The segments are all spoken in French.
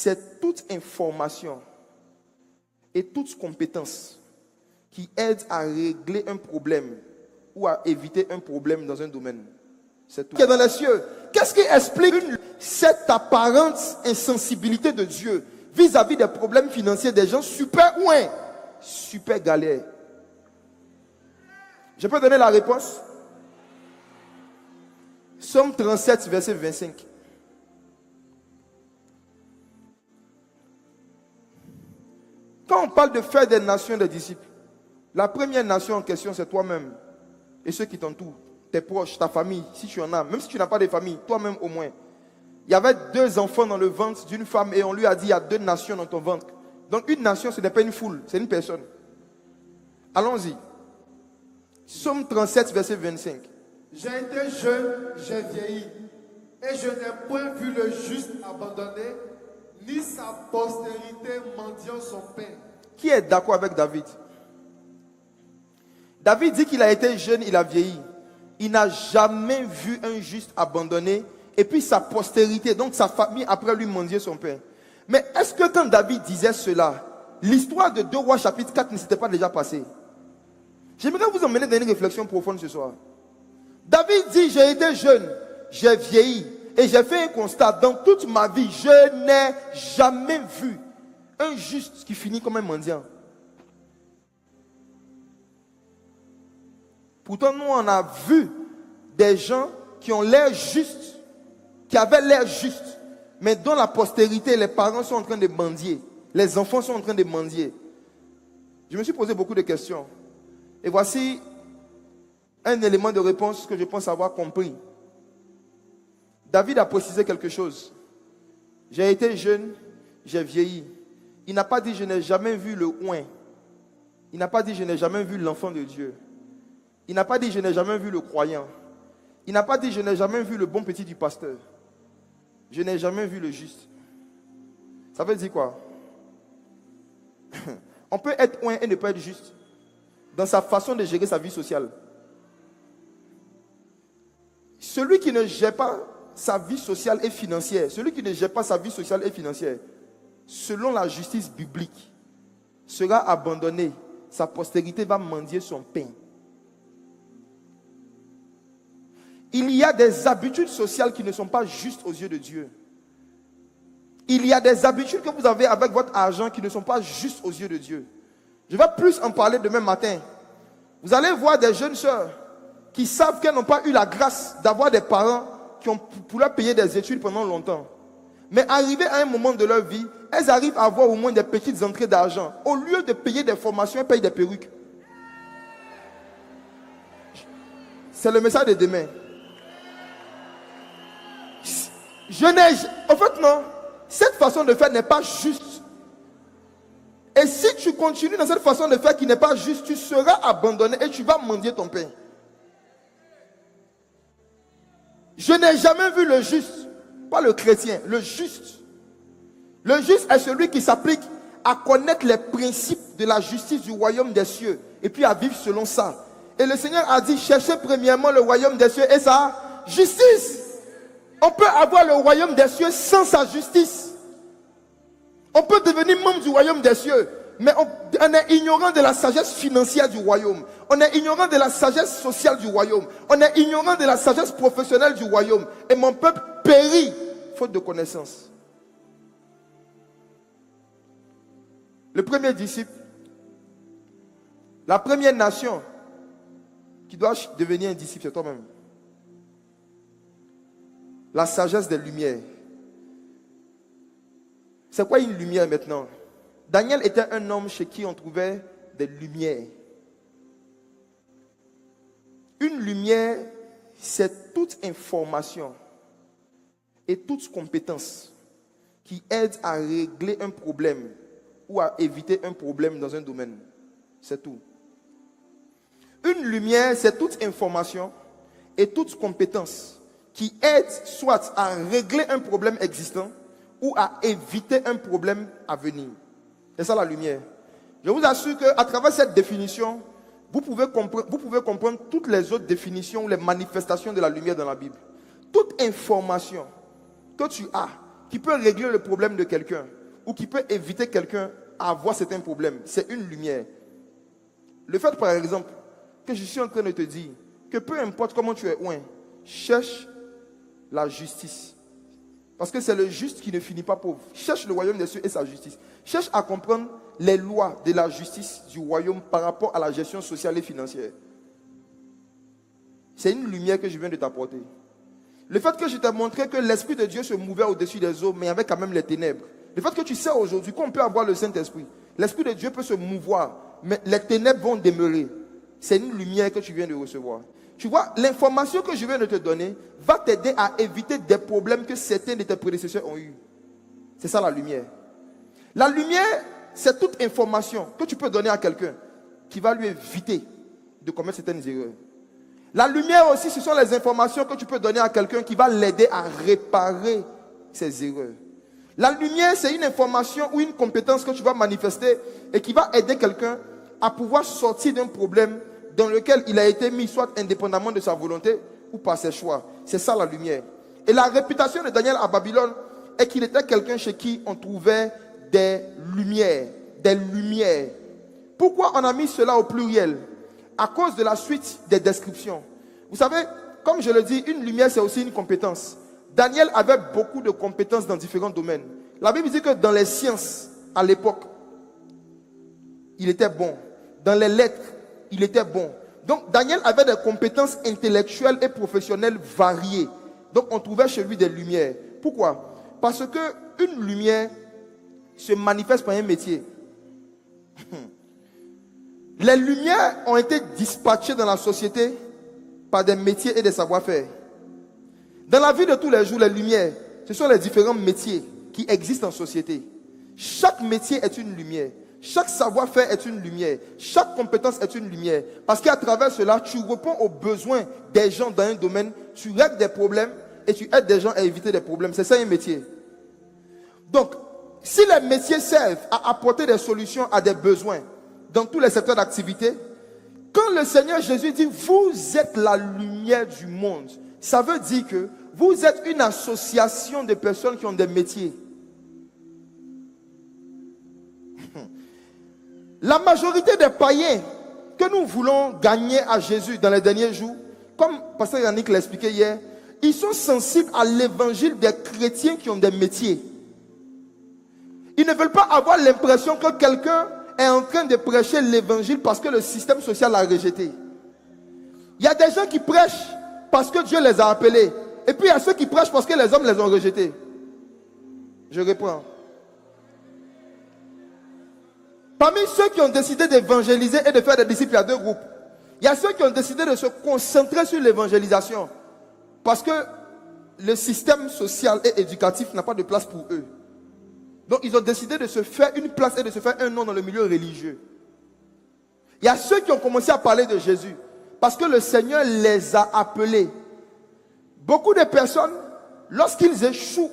C'est toute information et toute compétence qui aide à régler un problème ou à éviter un problème dans un domaine. C'est tout. Qui est dans les cieux. Qu'est-ce qui explique cette apparente insensibilité de Dieu vis-à-vis des problèmes financiers des gens super ouin, super galères? Je peux donner la réponse? Somme 37, verset 25. Quand on parle de faire des nations des disciples, la première nation en question, c'est toi-même et ceux qui t'entourent, tes proches, ta famille, si tu en as. Même si tu n'as pas de famille, toi-même au moins. Il y avait 2 enfants dans le ventre d'une femme et on lui a dit, il y a 2 nations dans ton ventre. Donc une nation, ce n'est pas une foule, c'est une personne. Allons-y. Somme 37, verset 25. J'ai été jeune, j'ai vieilli, et je n'ai point vu le juste abandonné, ni sa postérité mendiant son pain. Qui est d'accord avec David? David dit qu'il a été jeune, il a vieilli. Il n'a jamais vu un juste abandonné, et puis sa postérité, donc sa famille, après lui mendier son pain. Mais est-ce que quand David disait cela, l'histoire de 2 Rois chapitre 4 ne s'était pas déjà passée? J'aimerais vous emmener dans une réflexion profonde ce soir. David dit, j'ai été jeune, j'ai vieilli, et j'ai fait un constat, dans toute ma vie, je n'ai jamais vu un juste qui finit comme un mendiant. Pourtant, nous, on a vu des gens qui ont l'air justes, qui avaient l'air justes, mais dont la postérité, les parents sont en train de mendier, les enfants sont en train de mendier. Je me suis posé beaucoup de questions. Et voici un élément de réponse que je pense avoir compris. David a précisé quelque chose. J'ai été jeune, j'ai vieilli. Il n'a pas dit je n'ai jamais vu le oint. Il n'a pas dit je n'ai jamais vu l'enfant de Dieu. Il n'a pas dit je n'ai jamais vu le croyant. Il n'a pas dit je n'ai jamais vu le bon petit du pasteur. Je n'ai jamais vu le juste. Ça veut dire quoi? On peut être oint et ne pas être juste dans sa façon de gérer sa vie sociale. Celui qui ne gère pas sa vie sociale et financière, celui qui ne gère pas sa vie sociale et financière, selon la justice biblique, sera abandonné. Sa postérité va mendier son pain. Il y a des habitudes sociales qui ne sont pas justes aux yeux de Dieu. Il y a des habitudes que vous avez avec votre argent qui ne sont pas justes aux yeux de Dieu. Je vais plus en parler demain matin. Vous allez voir des jeunes sœurs qui savent qu'elles n'ont pas eu la grâce d'avoir des parents qui ont pour leur payer des études pendant longtemps. Mais arrivé à un moment de leur vie, elles arrivent à avoir au moins des petites entrées d'argent. Au lieu de payer des formations, elles payent des perruques. C'est le message de demain. En fait, non. Cette façon de faire n'est pas juste. Et si tu continues dans cette façon de faire qui n'est pas juste, tu seras abandonné et tu vas mendier ton pain. Je n'ai jamais vu le juste, pas le chrétien, le juste. Le juste est celui qui s'applique à connaître les principes de la justice du royaume des cieux et puis à vivre selon ça. Et le Seigneur a dit, cherchez premièrement le royaume des cieux et sa justice. On peut avoir le royaume des cieux sans sa justice. On peut devenir membre du royaume des cieux, mais on est ignorant de la sagesse financière du royaume. On est ignorant de la sagesse sociale du royaume. On est ignorant de la sagesse professionnelle du royaume. Et mon peuple périt, faute de connaissance. Le premier disciple, la première nation qui doit devenir un disciple, c'est toi-même. La sagesse des lumières. C'est quoi une lumière maintenant? Daniel était un homme chez qui on trouvait des lumières. Une lumière, c'est toute information et toute compétence qui aide à régler un problème ou à éviter un problème dans un domaine. C'est tout. Une lumière, c'est toute information et toute compétence qui aide soit à régler un problème existant ou à éviter un problème à venir. C'est ça la lumière. Je vous assure qu'à travers cette définition, vous pouvez comprendre toutes les autres définitions ou les manifestations de la lumière dans la Bible. Toute information que tu as qui peut régler le problème de quelqu'un ou qui peut éviter quelqu'un à avoir certains problèmes, c'est une lumière. Le fait, par exemple, que je suis en train de te dire que peu importe comment tu es loin, cherche la justice. Parce que c'est le juste qui ne finit pas pauvre. Cherche le royaume des cieux et sa justice. Cherche à comprendre les lois de la justice du royaume par rapport à la gestion sociale et financière. C'est une lumière que je viens de t'apporter. Le fait que je t'ai montré que l'Esprit de Dieu se mouvait au-dessus des eaux, mais il y avait quand même les ténèbres. Le fait que tu sais aujourd'hui qu'on peut avoir le Saint-Esprit. L'Esprit de Dieu peut se mouvoir, mais les ténèbres vont demeurer. C'est une lumière que tu viens de recevoir. Tu vois, l'information que je viens de te donner va t'aider à éviter des problèmes que certains de tes prédécesseurs ont eu. C'est ça la lumière. La lumière, c'est toute information que tu peux donner à quelqu'un qui va lui éviter de commettre certaines erreurs. La lumière aussi, ce sont les informations que tu peux donner à quelqu'un qui va l'aider à réparer ses erreurs. La lumière, c'est une information ou une compétence que tu vas manifester et qui va aider quelqu'un à pouvoir sortir d'un problème dans lequel il a été mis, soit indépendamment de sa volonté ou par ses choix. C'est ça la lumière. Et la réputation de Daniel à Babylone est qu'il était quelqu'un chez qui on trouvait des lumières. Des lumières. Pourquoi on a mis cela au pluriel? À cause de la suite des descriptions. Vous savez, comme je le dis, une lumière c'est aussi une compétence. Daniel avait beaucoup de compétences dans différents domaines. La Bible dit que dans les sciences, à l'époque, il était bon. Dans les lettres, il était bon. Donc Daniel avait des compétences intellectuelles et professionnelles variées. Donc on trouvait chez lui des lumières. Pourquoi? Parce que une lumière se manifeste par un métier. Les lumières ont été dispatchées dans la société par des métiers et des savoir-faire. Dans la vie de tous les jours, les lumières, ce sont les différents métiers qui existent en société. Chaque métier est une lumière. Chaque savoir-faire est une lumière. Chaque compétence est une lumière. Parce qu'à travers cela, tu réponds aux besoins des gens dans un domaine, tu règles des problèmes et tu aides des gens à éviter des problèmes. C'est ça un métier. Donc, si les métiers servent à apporter des solutions à des besoins dans tous les secteurs d'activité, quand le Seigneur Jésus dit « Vous êtes la lumière du monde », ça veut dire que vous êtes une association de personnes qui ont des métiers. La majorité des païens que nous voulons gagner à Jésus dans les derniers jours, comme Pasteur Yannick l'a expliqué hier, ils sont sensibles à l'évangile des chrétiens qui ont des métiers. Ils ne veulent pas avoir l'impression que quelqu'un est en train de prêcher l'évangile parce que le système social l'a rejeté. Il y a des gens qui prêchent parce que Dieu les a appelés. Et puis il y a ceux qui prêchent parce que les hommes les ont rejetés. Je reprends. Parmi ceux qui ont décidé d'évangéliser et de faire des disciples, il y a deux groupes. Il y a ceux qui ont décidé de se concentrer sur l'évangélisation parce que le système social et éducatif n'a pas de place pour eux. Donc ils ont décidé de se faire une place et de se faire un nom dans le milieu religieux. Il y a ceux qui ont commencé à parler de Jésus parce que le Seigneur les a appelés. Beaucoup de personnes, lorsqu'ils échouent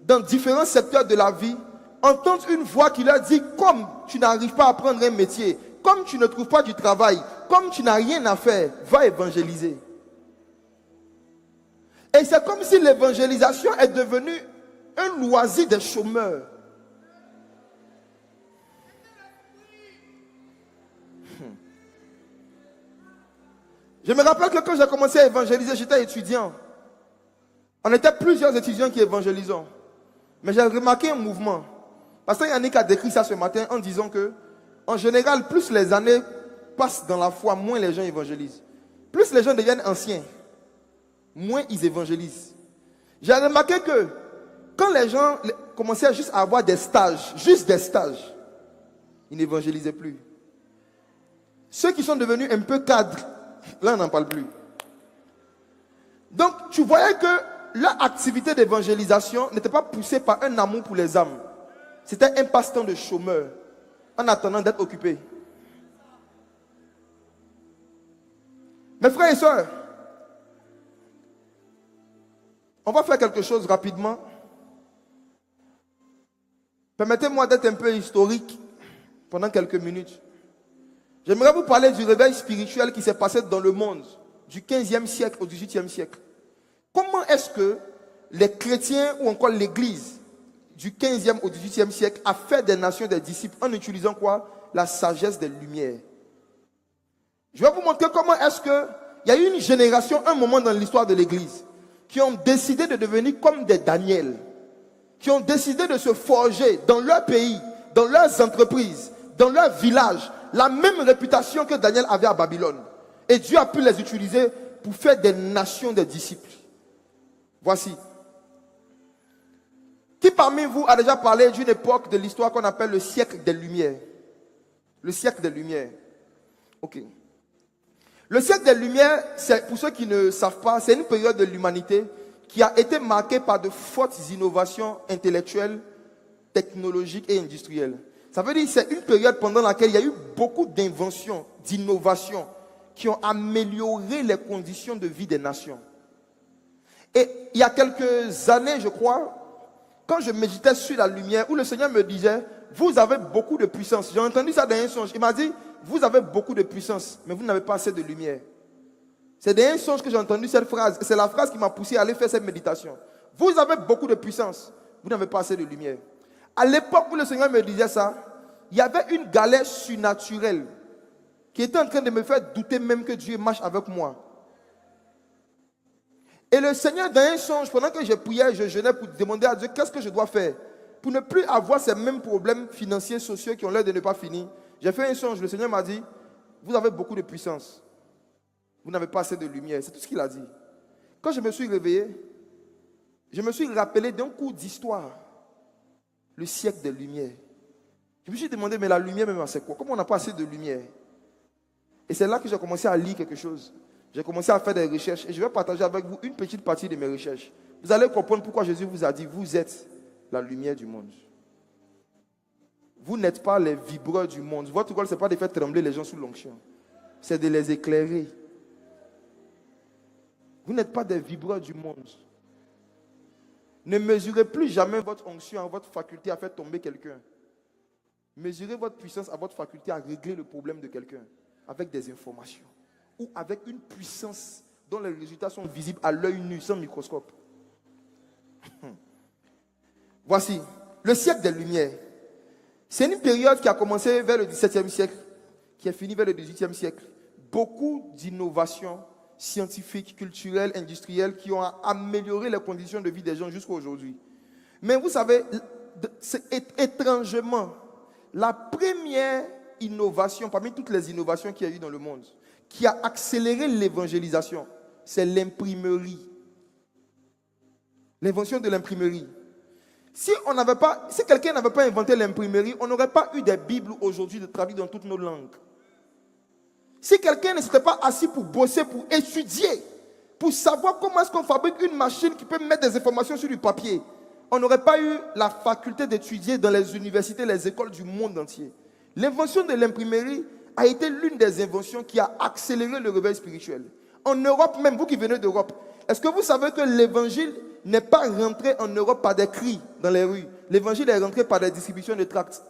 dans différents secteurs de la vie, entendent une voix qui leur dit « Comme tu n'arrives pas à prendre un métier, comme tu ne trouves pas du travail, comme tu n'as rien à faire, va évangéliser. » Et c'est comme si l'évangélisation est devenue un loisir des chômeurs. Je me rappelle que quand j'ai commencé à évangéliser, j'étais étudiant. On était plusieurs étudiants qui évangélisons. Mais j'ai remarqué un mouvement. Pasteur Yannick a décrit ça ce matin en disant que, en général, plus les années passent dans la foi, moins les gens évangélisent. Plus les gens deviennent anciens, moins ils évangélisent. J'ai remarqué que quand les gens commençaient juste à avoir des stages, juste des stages, ils n'évangélisaient plus. Ceux qui sont devenus un peu cadres, là on n'en parle plus. Donc tu voyais que leur activité d'évangélisation n'était pas poussée par un amour pour les âmes. C'était un passe-temps de chômeurs en attendant d'être occupés. Mes frères et sœurs, on va faire quelque chose rapidement. Permettez-moi d'être un peu historique pendant quelques minutes. J'aimerais vous parler du réveil spirituel qui s'est passé dans le monde du 15e siècle au 18e siècle. Comment est-ce que les chrétiens ou encore l'Église du 15e au 18e siècle a fait des nations des disciples en utilisant quoi? La sagesse des Lumières. Je vais vous montrer comment est-ce que il y a eu une génération, un moment dans l'histoire de l'Église, qui ont décidé de devenir comme des Daniel, qui ont décidé de se forger dans leur pays, dans leurs entreprises, dans leur village, la même réputation que Daniel avait à Babylone. Et Dieu a pu les utiliser pour faire des nations des disciples. Voici. Qui parmi vous a déjà parlé d'une époque de l'histoire qu'on appelle le siècle des Lumières? Le siècle des Lumières. Ok. Le siècle des Lumières, c'est, pour ceux qui ne savent pas, c'est une période de l'humanité qui a été marquée par de fortes innovations intellectuelles, technologiques et industrielles. Ça veut dire que c'est une période pendant laquelle il y a eu beaucoup d'inventions, d'innovations qui ont amélioré les conditions de vie des nations. Et il y a quelques années, je crois, quand je méditais sur la lumière, où le Seigneur me disait, vous avez beaucoup de puissance. J'ai entendu ça dans un songe. Il m'a dit, vous avez beaucoup de puissance, mais vous n'avez pas assez de lumière. C'est dans un songe que j'ai entendu cette phrase. C'est la phrase qui m'a poussé à aller faire cette méditation. Vous avez beaucoup de puissance, vous n'avez pas assez de lumière. À l'époque où le Seigneur me disait ça, il y avait une galère surnaturelle qui était en train de me faire douter même que Dieu marche avec moi. Et le Seigneur, dans un songe, pendant que je priais, je jeûnais pour demander à Dieu qu'est-ce que je dois faire pour ne plus avoir ces mêmes problèmes financiers, sociaux qui ont l'air de ne pas finir. J'ai fait un songe, le Seigneur m'a dit, vous avez beaucoup de puissance, vous n'avez pas assez de lumière. C'est tout ce qu'il a dit. Quand je me suis réveillé, je me suis rappelé d'un cours d'histoire, le siècle des Lumières. Je me suis demandé, mais la lumière même, c'est quoi? Comment on n'a pas assez de lumière? Et c'est là que j'ai commencé à lire quelque chose. J'ai commencé à faire des recherches et je vais partager avec vous une petite partie de mes recherches. Vous allez comprendre pourquoi Jésus vous a dit, vous êtes la lumière du monde. Vous n'êtes pas les vibreurs du monde. Votre rôle, ce n'est pas de faire trembler les gens sous l'onction. C'est de les éclairer. Vous n'êtes pas des vibreurs du monde. Ne mesurez plus jamais votre onction à votre faculté à faire tomber quelqu'un. Mesurez votre puissance à votre faculté à régler le problème de quelqu'un avec des informations ou avec une puissance dont les résultats sont visibles à l'œil nu, sans microscope. Voici, le siècle des Lumières. C'est une période qui a commencé vers le XVIIe siècle, qui est finie vers le XVIIIe siècle. Beaucoup d'innovations scientifiques, culturelles, industrielles qui ont amélioré les conditions de vie des gens jusqu'à aujourd'hui. Mais vous savez, c'est étrangement, la première innovation, parmi toutes les innovations qu'il y a eu dans le monde, qui a accéléré l'évangélisation, c'est l'imprimerie. L'invention de l'imprimerie. Si quelqu'un n'avait pas inventé l'imprimerie, on n'aurait pas eu des Bibles aujourd'hui traduites dans toutes nos langues. Si quelqu'un ne s'était pas assis pour bosser, pour étudier, pour savoir comment est-ce qu'on fabrique une machine qui peut mettre des informations sur du papier, on n'aurait pas eu la faculté d'étudier dans les universités, les écoles du monde entier. L'invention de l'imprimerie a été l'une des inventions qui a accéléré le réveil spirituel. En Europe même, vous qui venez d'Europe, est-ce que vous savez que l'évangile n'est pas rentré en Europe par des cris dans les rues? L'évangile est rentré par des distributions de tracts.